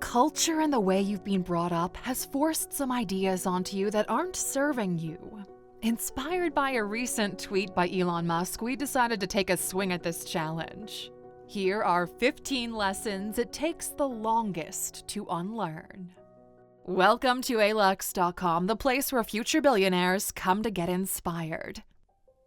culture and the way you've been brought up has forced some ideas onto you that aren't serving you. Inspired by a recent tweet by Elon Musk, we decided to take a swing at this challenge. Here are 15 lessons it takes the longest to unlearn. Welcome to alux.com, the place where future billionaires come to get inspired.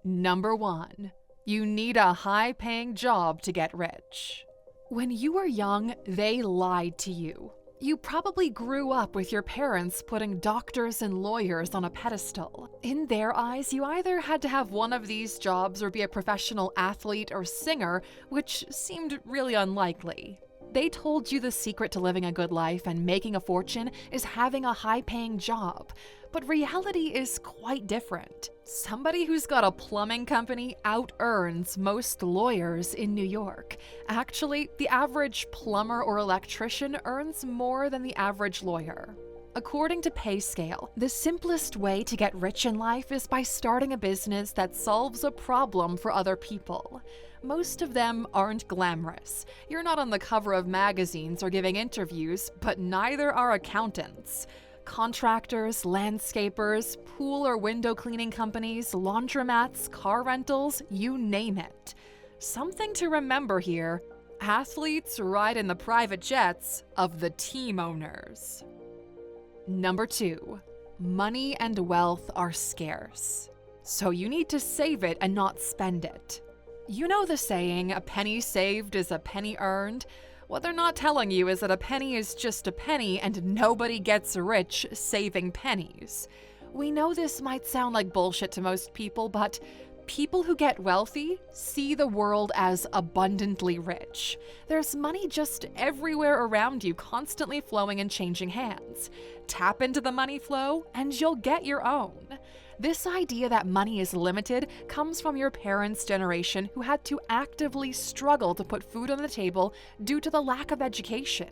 Number 1. You need a high-paying job to get rich. When you were young, they lied to you. You probably grew up with your parents putting doctors and lawyers on a pedestal. In their eyes, you either had to have one of these jobs or be a professional athlete or singer, which seemed really unlikely. They told you the secret to living a good life and making a fortune is having a high-paying job. But reality is quite different. Somebody who's got a plumbing company out-earns most lawyers in New York. Actually, the average plumber or electrician earns more than the average lawyer. According to PayScale, the simplest way to get rich in life is by starting a business that solves a problem for other people. Most of them aren't glamorous. You're not on the cover of magazines or giving interviews, but neither are accountants. Contractors, landscapers, pool or window cleaning companies, laundromats, car rentals, you name it. Something to remember here: athletes ride in the private jets of the team owners. Number 2. Money and wealth are scarce, so you need to save it and not spend it. You know the saying, a penny saved is a penny earned? What they're not telling you is that a penny is just a penny and nobody gets rich saving pennies. We know this might sound like bullshit to most people, but people who get wealthy see the world as abundantly rich. There's money just everywhere around you, constantly flowing and changing hands. Tap into the money flow and you'll get your own. This idea that money is limited comes from your parents' generation who had to actively struggle to put food on the table due to the lack of education.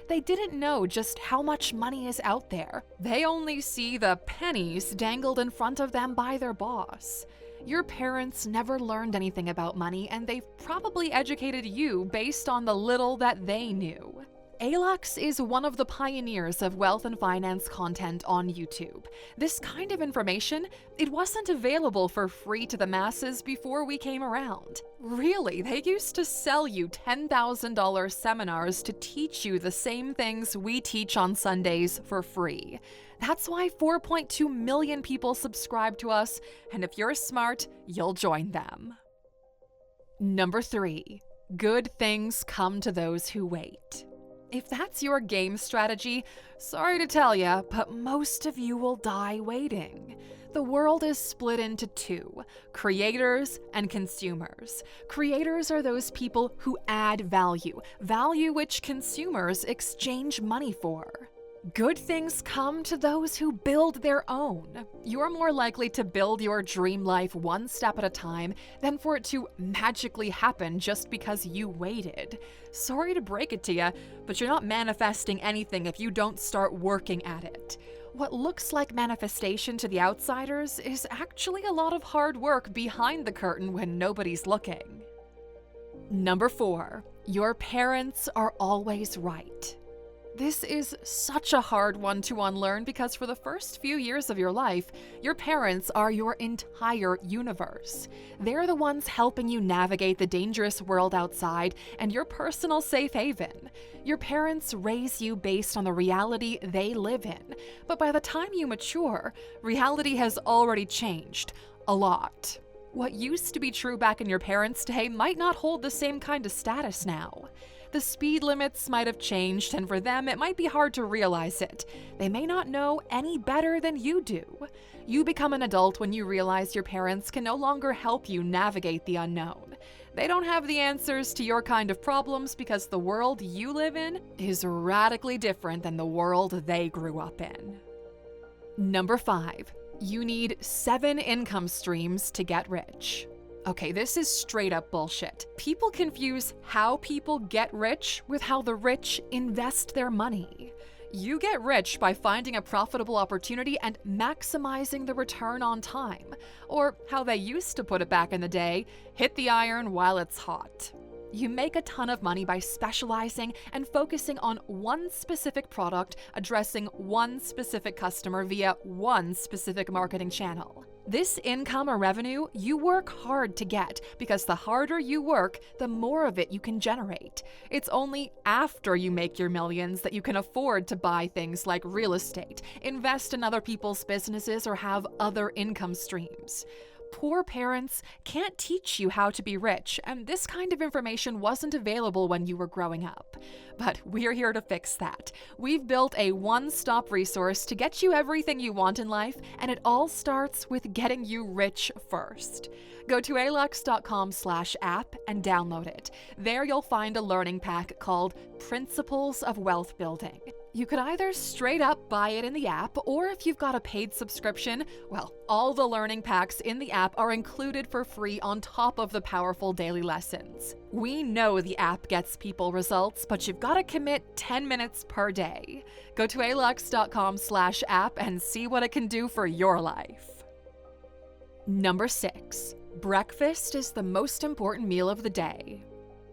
They didn't know just how much money is out there. They only see the pennies dangled in front of them by their boss. Your parents never learned anything about money, and they've probably educated you based on the little that they knew. Alux is one of the pioneers of wealth and finance content on YouTube. This kind of information, it wasn't available for free to the masses before we came around. Really, they used to sell you $10,000 seminars to teach you the same things we teach on Sundays for free. That's why 4.2 million people subscribe to us, and if you're smart, you'll join them. Number 3. Good things come to those who wait. If that's your game strategy, sorry to tell ya, but most of you will die waiting. The world is split into two: creators and consumers. Creators are those people who add value which consumers exchange money for. Good things come to those who build their own. You're more likely to build your dream life one step at a time than for it to magically happen just because you waited. Sorry to break it to you, but you're not manifesting anything if you don't start working at it. What looks like manifestation to the outsiders is actually a lot of hard work behind the curtain when nobody's looking. Number 4. Your parents are always right. This is such a hard one to unlearn because for the first few years of your life, your parents are your entire universe. They're the ones helping you navigate the dangerous world outside and your personal safe haven. Your parents raise you based on the reality they live in, but by the time you mature, reality has already changed a lot. What used to be true back in your parents' day might not hold the same kind of status now. The speed limits might have changed, and for them, it might be hard to realize it. They may not know any better than you do. You become an adult when you realize your parents can no longer help you navigate the unknown. They don't have the answers to your kind of problems because the world you live in is radically different than the world they grew up in. Number 5. You need 7 income streams to get rich. Okay, this is straight up bullshit. People confuse how people get rich with how the rich invest their money. You get rich by finding a profitable opportunity and maximizing the return on time. Or how they used to put it back in the day, hit the iron while it's hot. You make a ton of money by specializing and focusing on one specific product, addressing one specific customer via one specific marketing channel. This income or revenue you work hard to get, because the harder you work, the more of it you can generate. It's only after you make your millions that you can afford to buy things like real estate, invest in other people's businesses, or have other income streams. Poor parents can't teach you how to be rich, and this kind of information wasn't available when you were growing up. But we're here to fix that. We've built a one-stop resource to get you everything you want in life, and it all starts with getting you rich first. Go to alux.com/app and download it. There you'll find a learning pack called Principles of Wealth Building. You could either straight up buy it in the app, or if you've got a paid subscription, well, all the learning packs in the app are included for free on top of the powerful daily lessons. We know the app gets people results, but you've got to commit 10 minutes per day. Go to alux.com/app and see what it can do for your life. Number 6. Breakfast is the most important meal of the day.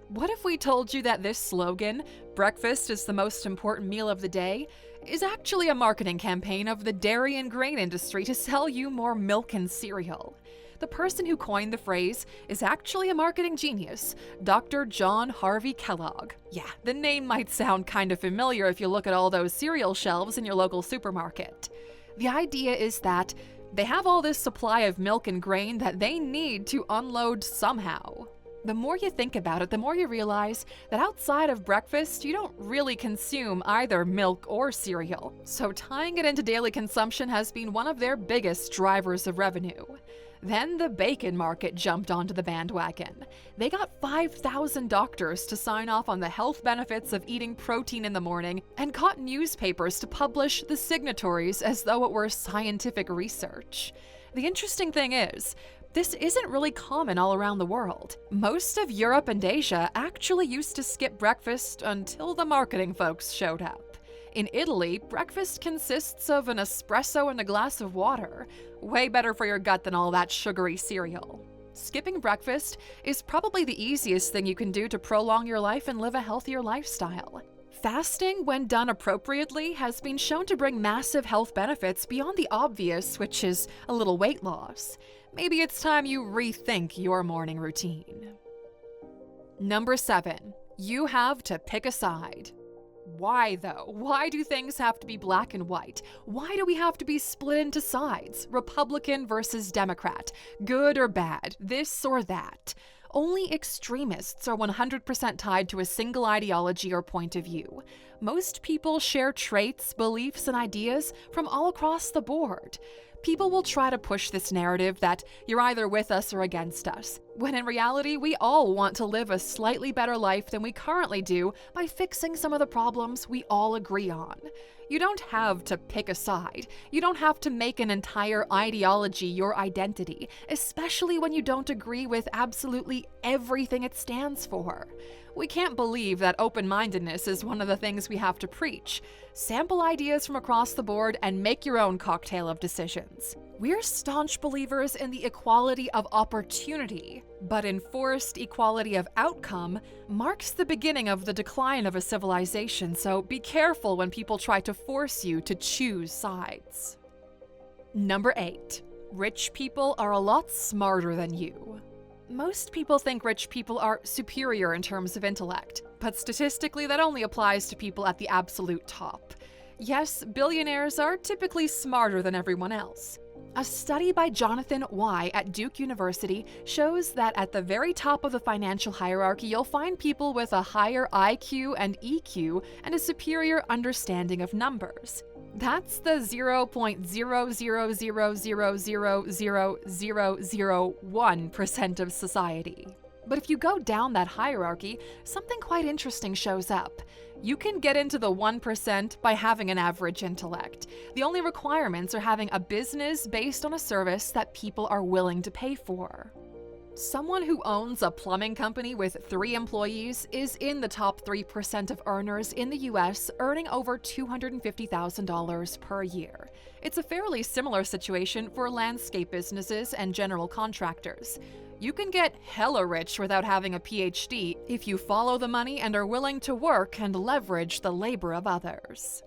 What if we told you that this slogan, breakfast is the most important meal of the day, is actually a marketing campaign of the dairy and grain industry to sell you more milk and cereal? The person who coined the phrase is actually a marketing genius, Dr. John Harvey Kellogg. Yeah, the name might sound kind of familiar if you look at all those cereal shelves in your local supermarket. The idea is that they have all this supply of milk and grain that they need to unload somehow. The more you think about it, the more you realize that outside of breakfast, you don't really consume either milk or cereal. So tying it into daily consumption has been one of their biggest drivers of revenue. Then the bacon market jumped onto the bandwagon. They got 5,000 doctors to sign off on the health benefits of eating protein in the morning and caught newspapers to publish the signatories as though it were scientific research. The interesting thing is, this isn't really common all around the world. Most of Europe and Asia actually used to skip breakfast until the marketing folks showed up. In Italy, breakfast consists of an espresso and a glass of water. Way better for your gut than all that sugary cereal. Skipping breakfast is probably the easiest thing you can do to prolong your life and live a healthier lifestyle. Fasting, when done appropriately, has been shown to bring massive health benefits beyond the obvious, which is a little weight loss. Maybe it's time you rethink your morning routine. Number 7. You have to pick a side. Why, though? Why do things have to be black and white? Why do we have to be split into sides? Republican versus Democrat, good or bad, this or that? Only extremists are 100% tied to a single ideology or point of view. Most people share traits, beliefs, and ideas from all across the board. People will try to push this narrative that you're either with us or against us, when in reality, we all want to live a slightly better life than we currently do by fixing some of the problems we all agree on. You don't have to pick a side. You don't have to make an entire ideology your identity, especially when you don't agree with absolutely everything it stands for. We can't believe that open-mindedness is one of the things we have to preach. Sample ideas from across the board and make your own cocktail of decisions. We're staunch believers in the equality of opportunity, but enforced equality of outcome marks the beginning of the decline of a civilization, so be careful when people try to force you to choose sides. Number 8. Rich people are a lot smarter than you. Most people think rich people are superior in terms of intellect, but statistically that only applies to people at the absolute top. Yes, billionaires are typically smarter than everyone else. A study by Jonathan Y. at Duke University shows that at the very top of the financial hierarchy, you'll find people with a higher IQ and EQ and a superior understanding of numbers. That's the 0.000000001% of society. But if you go down that hierarchy, something quite interesting shows up. You can get into the 1% by having an average intellect. The only requirements are having a business based on a service that people are willing to pay for. Someone who owns a plumbing company with 3 employees is in the top 3% of earners in the US, earning over $250,000 per year. It's a fairly similar situation for landscape businesses and general contractors. You can get hella rich without having a PhD if you follow the money and are willing to work and leverage the labor of others.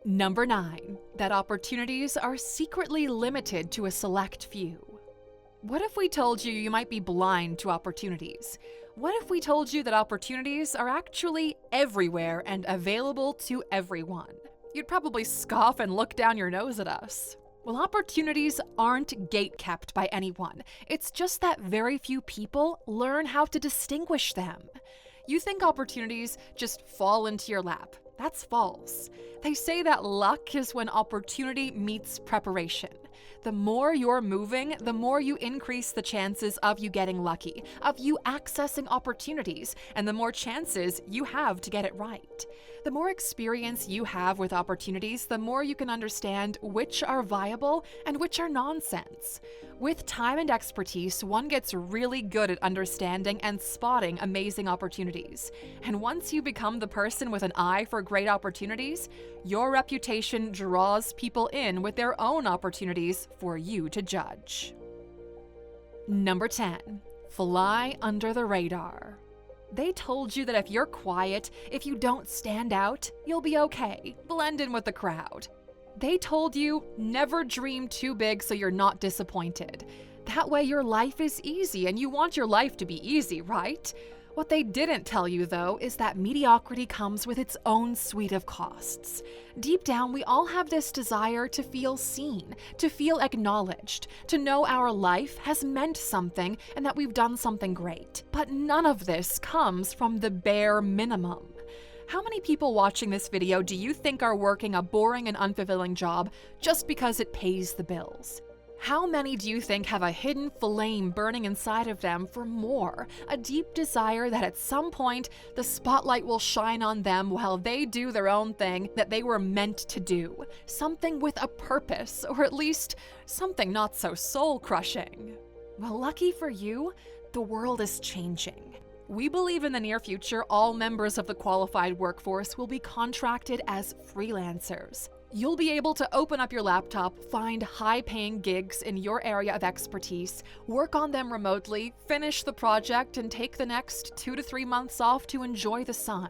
Number 9, that opportunities are secretly limited to a select few. What if we told you might be blind to opportunities? What if we told you that opportunities are actually everywhere and available to everyone? You'd probably scoff and look down your nose at us. Well, opportunities aren't gate-kept by anyone. It's just that very few people learn how to distinguish them. You think opportunities just fall into your lap. That's false. They say that luck is when opportunity meets preparation. The more you're moving, the more you increase the chances of you getting lucky, of you accessing opportunities, and the more chances you have to get it right. The more experience you have with opportunities, the more you can understand which are viable and which are nonsense. With time and expertise, one gets really good at understanding and spotting amazing opportunities. And once you become the person with an eye for great opportunities, your reputation draws people in with their own opportunities for you to judge. Number 10, fly under the radar. They told you that if you're quiet, if you don't stand out, you'll be okay. Blend in with the crowd. They told you never dream too big so you're not disappointed. That way your life is easy, and you want your life to be easy, right? What they didn't tell you, though, is that mediocrity comes with its own suite of costs. Deep down, we all have this desire to feel seen, to feel acknowledged, to know our life has meant something and that we've done something great. But none of this comes from the bare minimum. How many people watching this video do you think are working a boring and unfulfilling job just because it pays the bills? How many do you think have a hidden flame burning inside of them for more, a deep desire that at some point the spotlight will shine on them while they do their own thing that they were meant to do, something with a purpose, or at least something not so soul-crushing? Well, lucky for you, the world is changing. We believe in the near future all members of the qualified workforce will be contracted as freelancers. You'll be able to open up your laptop, find high-paying gigs in your area of expertise, work on them remotely, finish the project, and take the next 2 to 3 months off to enjoy the sun.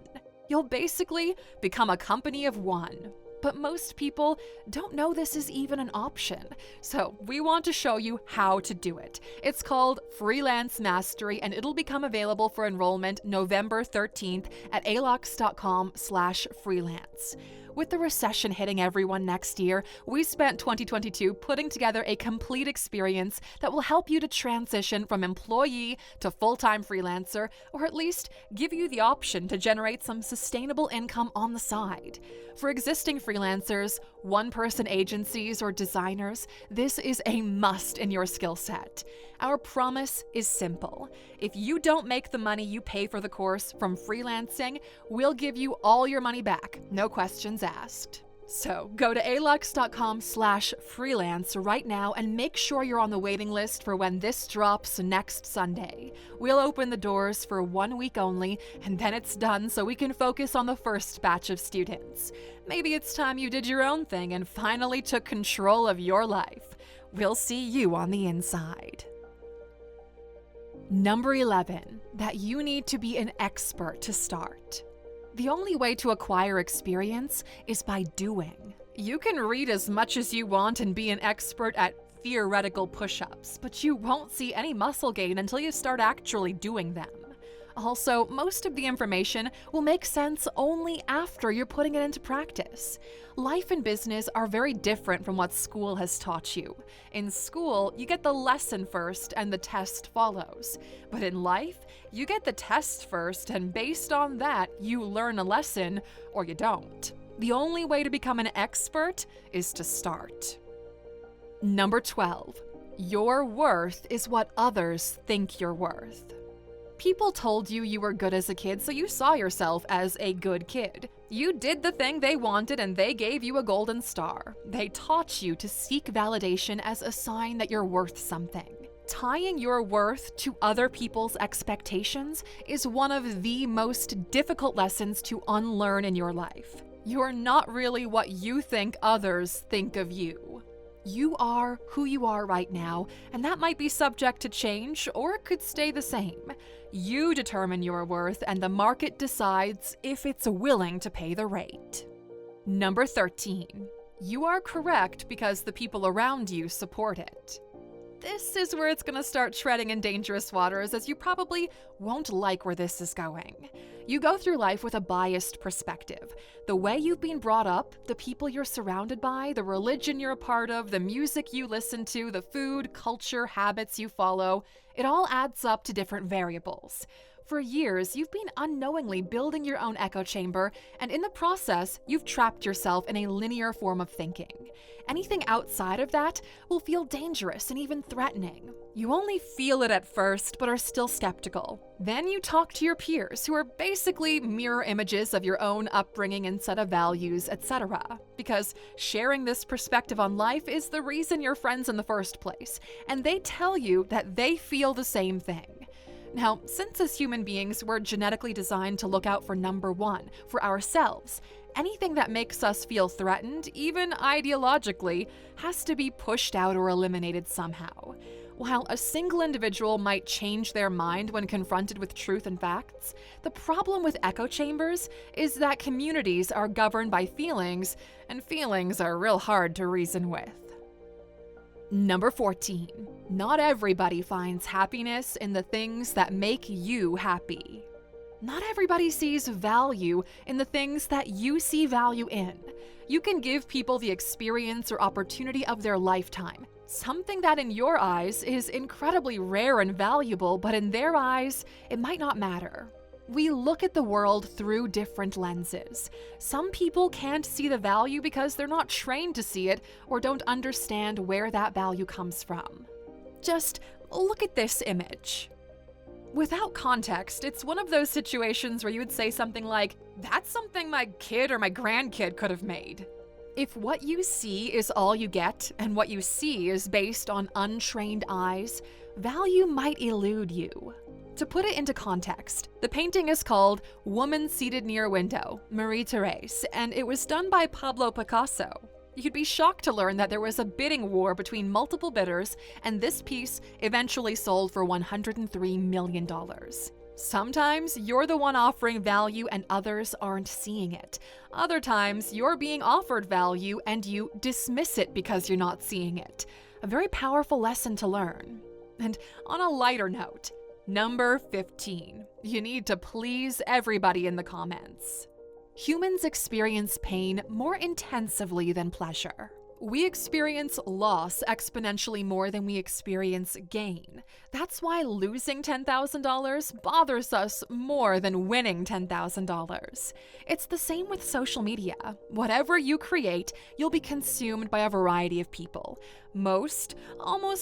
You'll basically become a company of one. But most people don't know this is even an option, so we want to show you how to do it. It's called Freelance Mastery, and it'll become available for enrollment November 13th at alox.com/freelance. With the recession hitting everyone next year, we spent 2022 putting together a complete experience that will help you to transition from employee to full-time freelancer, or at least give you the option to generate some sustainable income on the side. For existing freelancers, one-person agencies, or designers, this is a must in your skill set. Our promise is simple. If you don't make the money you pay for the course from freelancing, we'll give you all your money back, no questions asked. So go to alox.com/freelance right now and make sure you're on the waiting list for when this drops next Sunday. We'll open the doors for 1 week only, and then it's done so we can focus on the first batch of students. Maybe it's time you did your own thing and finally took control of your life. We'll see you on the inside. Number 11, that you need to be an expert to start. The only way to acquire experience is by doing. You can read as much as you want and be an expert at theoretical push-ups, but you won't see any muscle gain until you start actually doing them. Also, most of the information will make sense only after you're putting it into practice. Life and business are very different from what school has taught you. In school, you get the lesson first and the test follows. But in life, you get the test first, and based on that, you learn a lesson or you don't. The only way to become an expert is to start. Number 12, your worth is what others think you're worth. People told you you were good as a kid, so you saw yourself as a good kid. You did the thing they wanted and they gave you a golden star. They taught you to seek validation as a sign that you're worth something. Tying your worth to other people's expectations is one of the most difficult lessons to unlearn in your life. You're not really what you think others think of you. You are who you are right now, and that might be subject to change or it could stay the same. You determine your worth, and the market decides if it's willing to pay the rate. Number 13. You are correct because the people around you support it. This is where it's going to start treading in dangerous waters, as you probably won't like where this is going. You go through life with a biased perspective. The way you've been brought up, the people you're surrounded by, the religion you're a part of, the music you listen to, the food, culture, habits you follow, it all adds up to different variables. For years, you've been unknowingly building your own echo chamber, and in the process, you've trapped yourself in a linear form of thinking. Anything outside of that will feel dangerous and even threatening. You only feel it at first, but are still skeptical. Then you talk to your peers, who are basically mirror images of your own upbringing and set of values, etc. Because sharing this perspective on life is the reason you're friends in the first place, and they tell you that they feel the same thing. Now, since as human beings we're genetically designed to look out for number one, for ourselves, anything that makes us feel threatened, even ideologically, has to be pushed out or eliminated somehow. While a single individual might change their mind when confronted with truth and facts, the problem with echo chambers is that communities are governed by feelings, and feelings are real hard to reason with. Number 14. Not everybody finds happiness in the things that make you happy. Not everybody sees value in the things that you see value in. You can give people the experience or opportunity of their lifetime, something that in your eyes is incredibly rare and valuable, but in their eyes, it might not matter. We look at the world through different lenses. Some people can't see the value because they're not trained to see it or don't understand where that value comes from. Just look at this image. Without context, it's one of those situations where you would say something like, "That's something my kid or my grandkid could have made." If what you see is all you get, and what you see is based on untrained eyes, value might elude you. To put it into context, the painting is called Woman Seated Near a Window, Marie-Thérèse, and it was done by Pablo Picasso. You'd be shocked to learn that there was a bidding war between multiple bidders, and this piece eventually sold for $103 million. Sometimes you're the one offering value and others aren't seeing it. Other times you're being offered value and you dismiss it because you're not seeing it. A very powerful lesson to learn. And on a lighter note, Number 15. You need to please everybody in the comments. Humans experience pain more intensively than pleasure. We experience loss exponentially more than we experience gain. That's why losing $10,000 bothers us more than winning $10,000. It's the same with social media. Whatever you create, you'll be consumed by a variety of people. Almost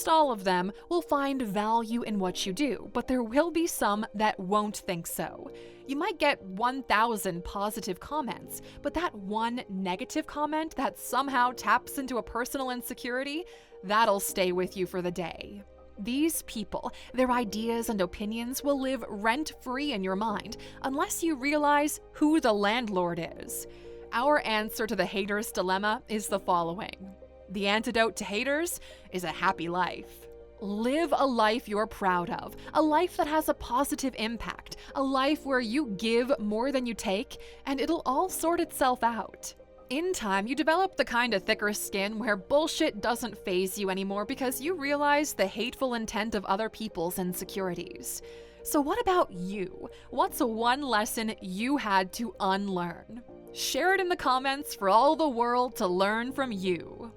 all of them will find value in what you do, but there will be some that won't think so. You might get 1,000 positive comments, but that one negative comment that somehow taps into a personal insecurity, that'll stay with you for the day. These people, their ideas and opinions will live rent-free in your mind unless you realize who the landlord is. Our answer to the hater's dilemma is the following. The antidote to haters is a happy life. Live a life you're proud of, a life that has a positive impact, a life where you give more than you take, and it'll all sort itself out. In time, you develop the kind of thicker skin where bullshit doesn't faze you anymore because you realize the hateful intent of other people's insecurities. So what about you? What's one lesson you had to unlearn? Share it in the comments for all the world to learn from you.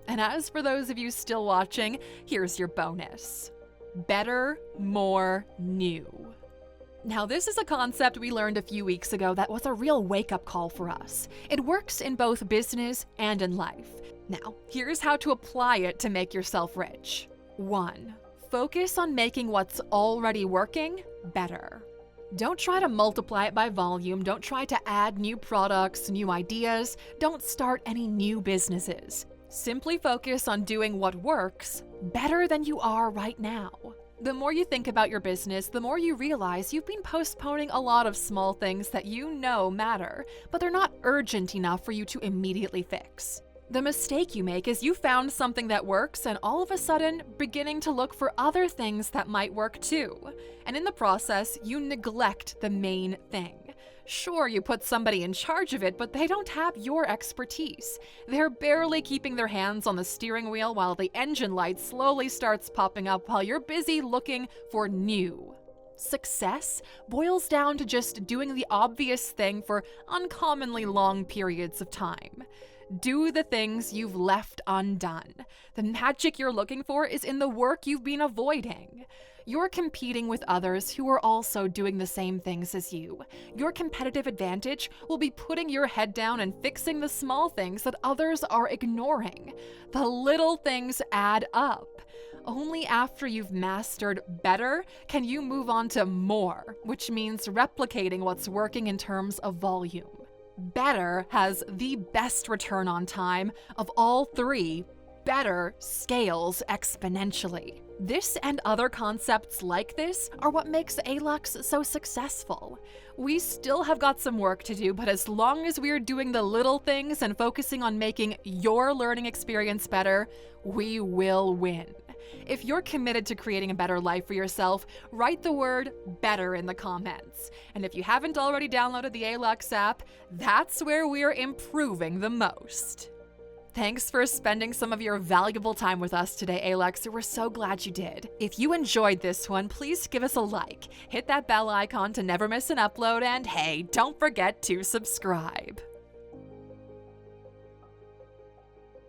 And as for those of you still watching, here's your bonus. Better, more, new. Now, this is a concept we learned a few weeks ago that was a real wake-up call for us. It works in both business and in life. Now, here's how to apply it to make yourself rich. 1. Focus on making what's already working better. Don't try to multiply it by volume. Don't try to add new products, new ideas. Don't start any new businesses. Simply focus on doing what works better than you are right now. The more you think about your business, the more you realize you've been postponing a lot of small things that you know matter, but they're not urgent enough for you to immediately fix. The mistake you make is you found something that works and all of a sudden beginning to look for other things that might work too. And in the process, you neglect the main thing. Sure, you put somebody in charge of it, but they don't have your expertise. They're barely keeping their hands on the steering wheel while the engine light slowly starts popping up while you're busy looking for new. Success boils down to just doing the obvious thing for uncommonly long periods of time. Do the things you've left undone. The magic you're looking for is in the work you've been avoiding. You're competing with others who are also doing the same things as you. Your competitive advantage will be putting your head down and fixing the small things that others are ignoring. The little things add up. Only after you've mastered better can you move on to more, which means replicating what's working in terms of volume. Better has the best return on time of all three. Better scales exponentially. This and other concepts like this are what makes ALUX so successful. We still have got some work to do, but as long as we're doing the little things and focusing on making your learning experience better, we will win. If you're committed to creating a better life for yourself, write the word better in the comments. And if you haven't already downloaded the ALUX app, that's where we're improving the most. Thanks for spending some of your valuable time with us today, ALUX. We're so glad you did. If you enjoyed this one, please give us a like, hit that bell icon to never miss an upload, and hey, don't forget to subscribe.